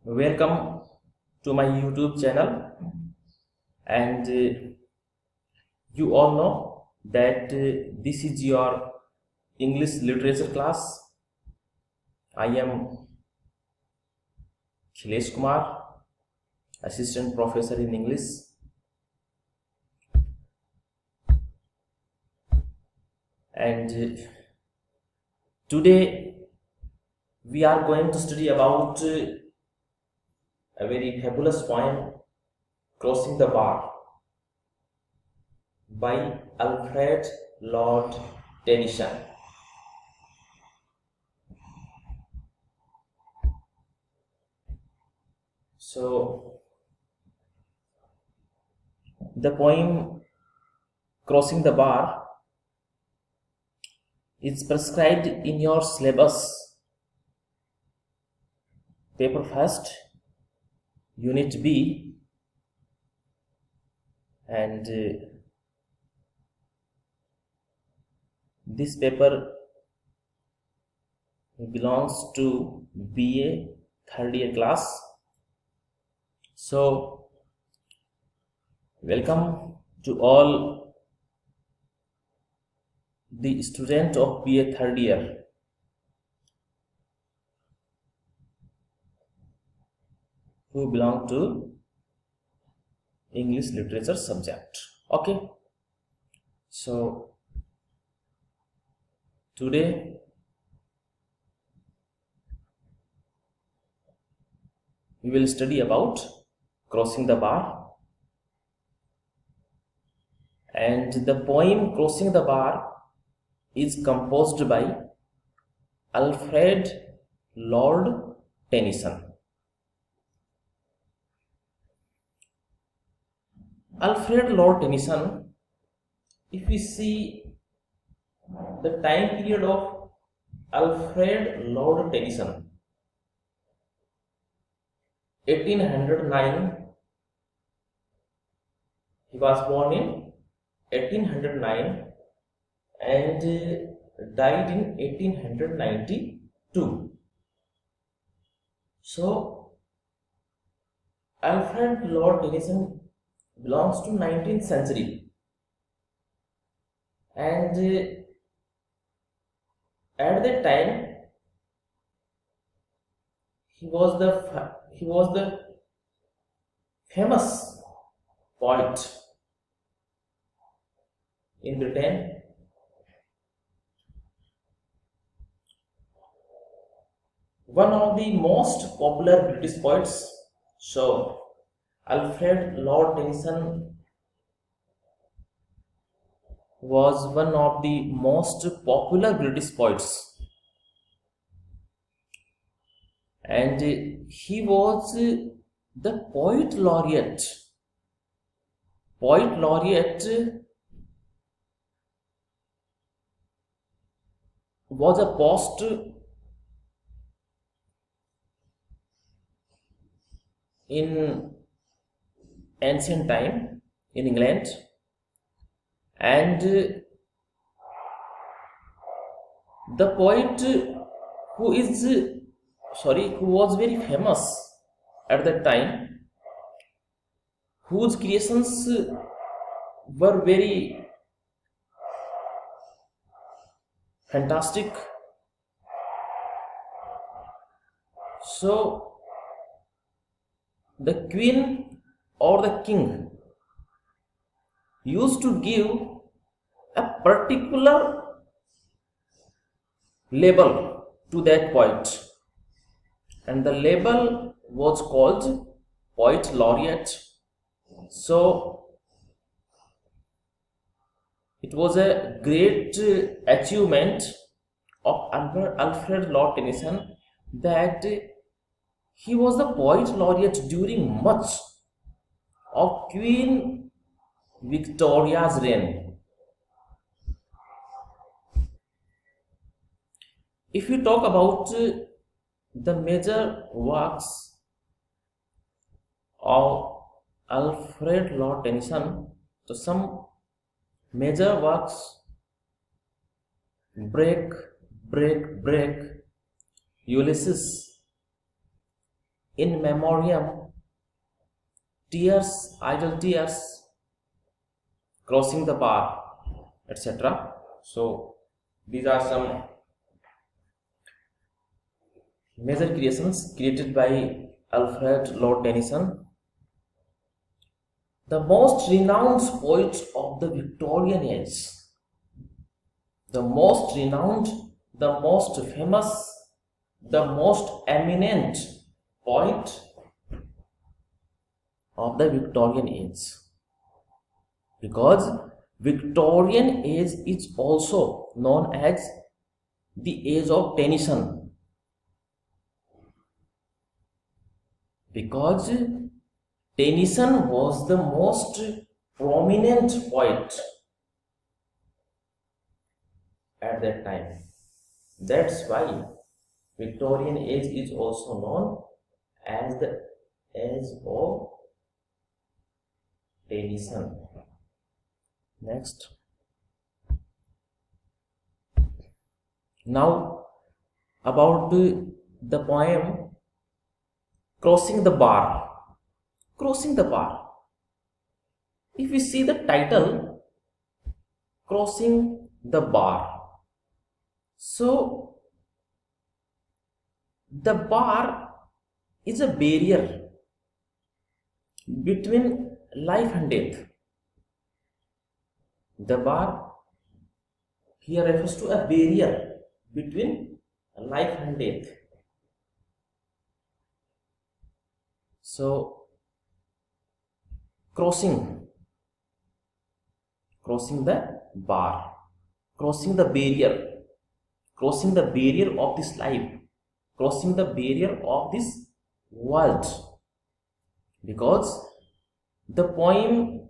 Welcome to my YouTube channel, and you all know that this is your English literature class. I am Khilesh Kumar, assistant professor in English, and today we are going to study about a very fabulous poem, Crossing the Bar, by Alfred Lord Tennyson. So the poem Crossing the Bar is prescribed in your syllabus, paper first, unit B, and this paper belongs to BA third year class. So welcome to all the student of BA third year. Who belong to English literature subject. Okay, so today we will study about Crossing the Bar, and the poem Crossing the Bar is composed by Alfred Lord Tennyson. Alfred Lord Tennyson, if we see the time period of Alfred Lord Tennyson, 1809, he was born in 1809 and died in 1892. So Alfred Lord Tennyson belongs to 19th century, and at that time he was the famous poet in Britain. One of the most popular British poets. So Alfred Lord Tennyson was one of the most popular British poets, and he was the poet laureate. Poet laureate was a post in ancient time in England, and the poet who was very famous at that time, whose creations were very fantastic. So the queen or the king used to give a particular label to that poet, and the label was called poet laureate. So it was a great achievement of Alfred Lord Tennyson that he was the poet laureate during much of Queen Victoria's reign. If you talk about the major works of Alfred Lord Tennyson, so some major works: Break, Break, Break, Ulysses, in memoriam, tears, idle tears, crossing the bar, etc. So these are some major creations created by Alfred Lord Tennyson, the most renowned poet of the Victorian age, the most renowned, the most famous, the most eminent poet of the Victorian age. Because Victorian age is also known as the age of Tennyson. Because Tennyson was the most prominent poet at that time. That's why Victorian age is also known as the age of Tennyson. Next. Now about the poem Crossing the Bar. Crossing the Bar. If we see the title, Crossing the Bar. So the bar is a barrier between life and death. The bar here refers to a barrier between life and death. So crossing the bar, crossing the barrier of this life, crossing the barrier of this world. Because the poem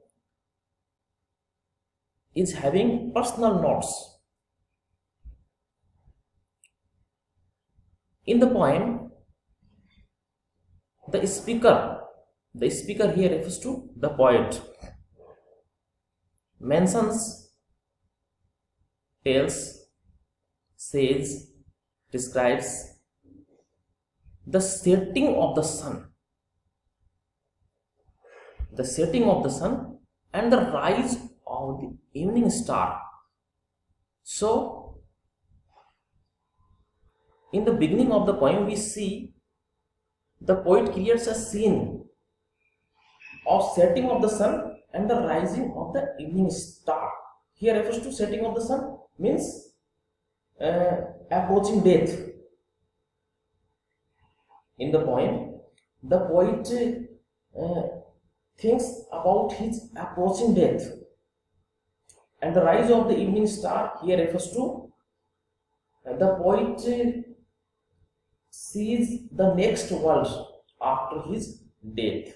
is having personal notes. In the poem, the speaker here refers to the poet, mentions, tells, says, describes the setting of the sun, and the rise of the evening star. So in the beginning of the poem, we see the poet creates a scene of setting of the sun and the rising of the evening star. Here refers to setting of the sun, means approaching death. In the poem, the poet thinks about his approaching death, and the rise of the evening star here refers to the poet sees the next world after his death.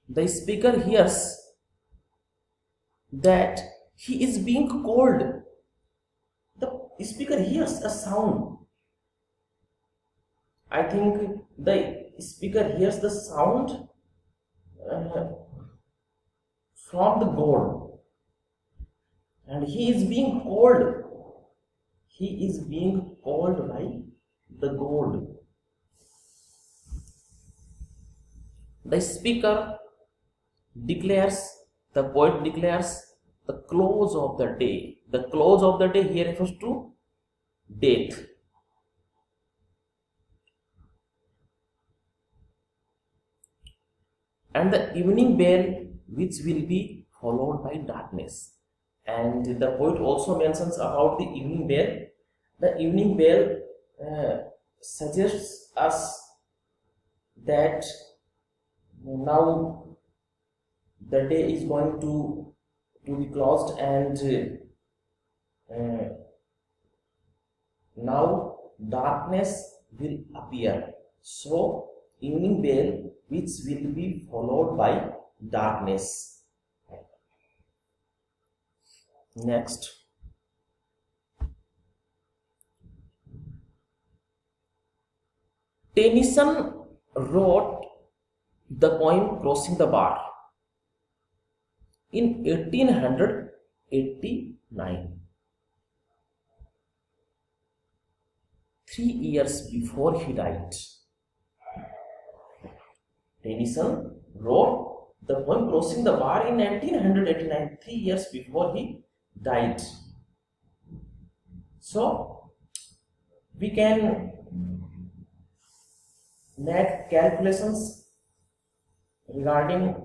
The speaker hears that he is being called. The speaker hears a sound. I think the speaker hears the sound from the god, and he is being called. He is being called by the god. The speaker declares, the poet declares the close of the day. The close of the day here refers to death. And the evening bell, which will be followed by darkness. And the poet also mentions about the evening bell. The evening bell suggests us that now the day is going to be closed, and now darkness will appear. So evening bell, which will be followed by darkness. Next. Tennyson wrote the poem Crossing the Bar in 1889. 3 years before he died. Tennyson wrote the poem Crossing the Bar in 1989, 3 years before he died. So we can make calculations regarding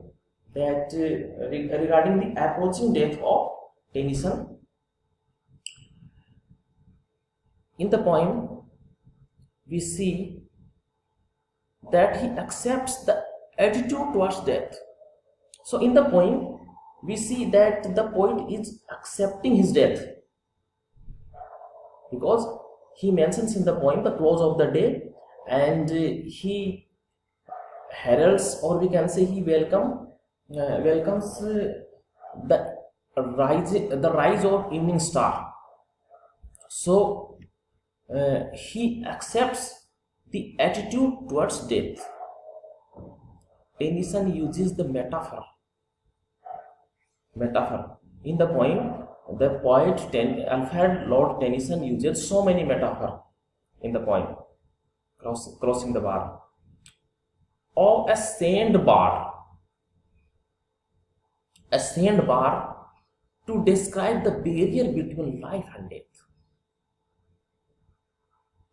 that regarding the approaching death of Tennyson. In the poem, we see that he accepts the attitude towards death. So in the poem, we see that the poet is accepting his death, because he mentions in the poem the close of the day, and he heralds, or we can say he welcomes the rise of evening star. So he accepts the attitude towards death. Tennyson uses the metaphor. In the poem, the poet Alfred Lord Tennyson uses so many metaphors in the poem, Crossing the Bar, of a sandbar to describe the barrier between life and death.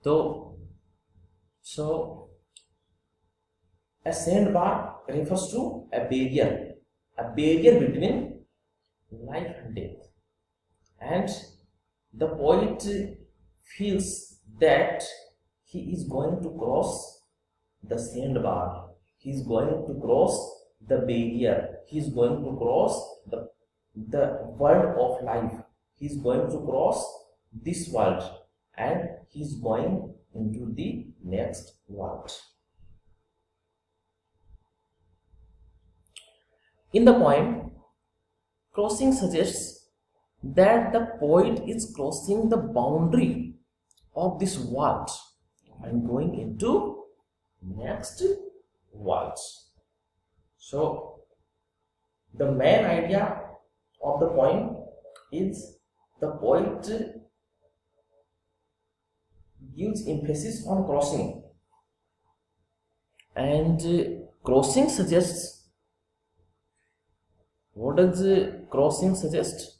So a sandbar refers to a barrier between life and death, and the poet feels that he is going to cross the sandbar, he is going to cross the barrier, he is going to cross the world of life, he is going to cross this world, and he is going into the next world. In the poem, crossing suggests that the poet is crossing the boundary of this world and going into next world. So the main idea of the poem is the poet gives emphasis on crossing, and crossing suggests, what does crossing suggest?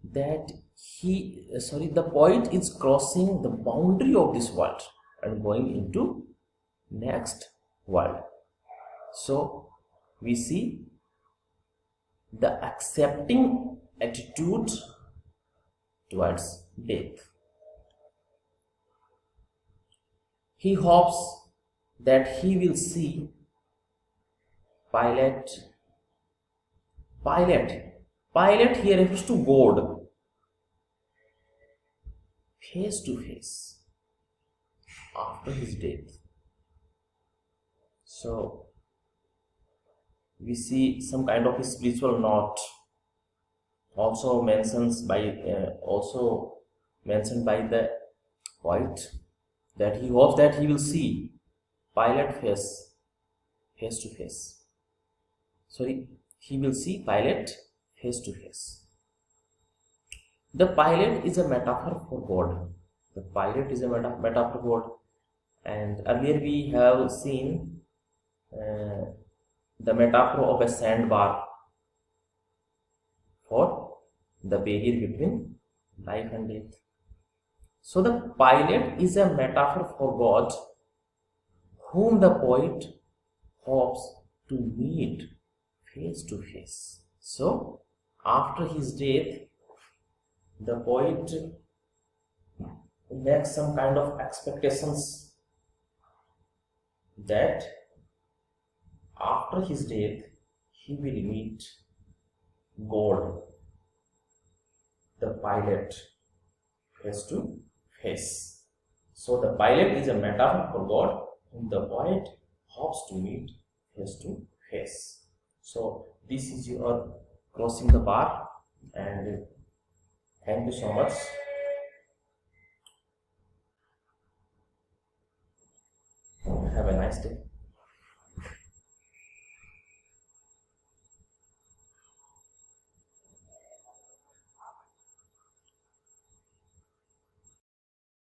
That the poet is crossing the boundary of this world and going into next world. So we see the accepting attitude towards death. He hopes that he will see Pilate here refers to God, face to face after his death. So we see some kind of a spiritual note also mentioned by the poet, that he hopes that he will see Pilate face to face. He will see Pilate face to face. The Pilate is a metaphor for God. The Pilate is a metaphor for God. And earlier we have seen the metaphor of a sandbar for the barrier between life and death. So the Pilate is a metaphor for God, whom the poet hopes to meet face to face. So after his death, the poet makes some kind of expectations that after his death he will meet God, the Pilate, face to face. So the Pilate is a metaphor for God, whom the poet hopes to meet face to face. So this is your Crossing the Bar, and thank you so much. Have a nice day.